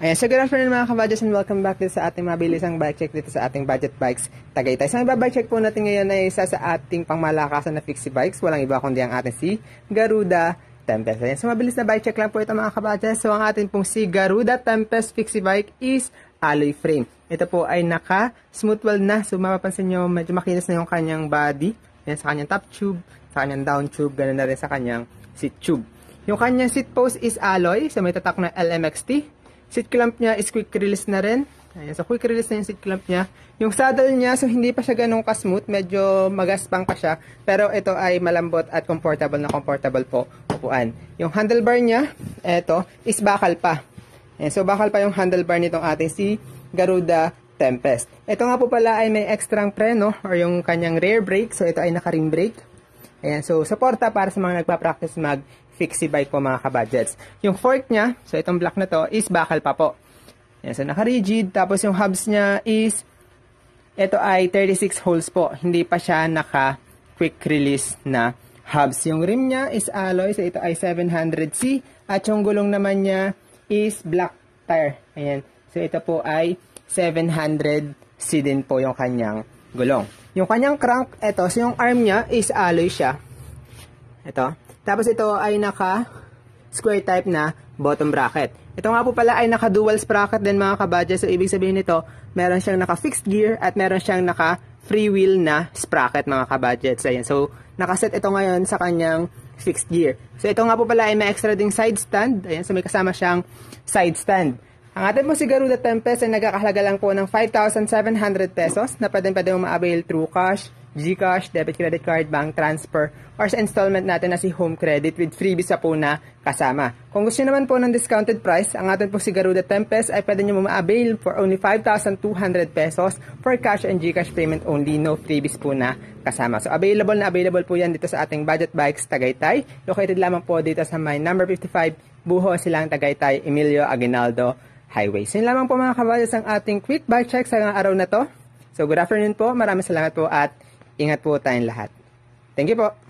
Ayan, so good afternoon mga kabadges and welcome back dito sa ating mabilisang bike check dito sa ating budget bikes Tagaytay. So, ang bike check po natin ngayon ay isa sa ating pangmalakasan na fixie bikes. Walang iba kundi ang ating si Garuda Tempest. Ayan, so mabilis na bike check lang po ito mga kabadges. So, ang ating pong si Garuda Tempest fixie bike is alloy frame. Ito po ay naka-smooth weld na. So, mapapansin nyo, medyo makinis na yung kanyang body. Ayan, sa kanyang top tube, sa kanyang down tube, ganoon na rin sa kanyang seat tube. Yung kanyang seat post is alloy. So, may tatak na LMXT. Seat clamp niya is quick release na rin. Ayan, so quick release na yung seat clamp niya. Yung saddle niya, so hindi pa siya ganun ka-smooth. Medyo magaspang pa siya. Pero ito ay malambot at comfortable na comfortable po upuan. Yung handlebar niya, ito, is bakal pa. Ayan, so bakal pa yung handlebar nitong ating si Garuda Tempest. Ito nga po pala ay may extrang preno or yung kanyang rear brake. So ito ay naka-ring brake. Ayan, so suporta para sa mga nagpa-practice mag-fixie bike po mga kabadgets. Yung fork niya, so itong block na to, is bakal pa po. Ayan, so naka-rigid. Tapos yung hubs niya is, ito ay 36 holes po. Hindi pa siya naka-quick release na hubs. Yung rim niya is alloy, so ito ay 700C. At yung gulong naman niya is black tire. Ayan, so ito po ay 700C din po yung kanyang gulong. Yung kanyang crank, ito, so yung arm niya is alloy siya. Ito. Tapos ito ay naka square type na bottom bracket. Ito nga po pala ay naka dual sprocket din mga kabadges. So ibig sabihin nito, meron siyang naka fixed gear at meron siyang naka free wheel na sprocket mga kabadgets. Ayan. So nakaset ito ngayon sa kanyang fixed gear. So ito nga po pala ay may extra ding side stand. Ayan. So may kasama siyang side stand. Ang atin po si Garuda Tempest ay nagkakahalaga lang po ng 5,700 pesos na pwede mo ma-avail through cash, GCash, debit credit card, bank transfer, or sa installment natin na si Home Credit with freebies sa po na kasama. Kung gusto naman po ng discounted price, ang atin po si Garuda Tempest ay pwede nyo ma-avail for only 5,200 pesos for cash and GCash payment only, no freebies po na kasama. So available na available po yan dito sa ating budget bikes Tagaytay. Located lamang po dito sa may number 55, Buho Silang Tagaytay, Emilio Aguinaldo Highway. So yun lamang po mga kabadges ang ating quick bike check sa araw na to. So good afternoon po, maraming salamat po at ingat po tayong lahat. Thank you po.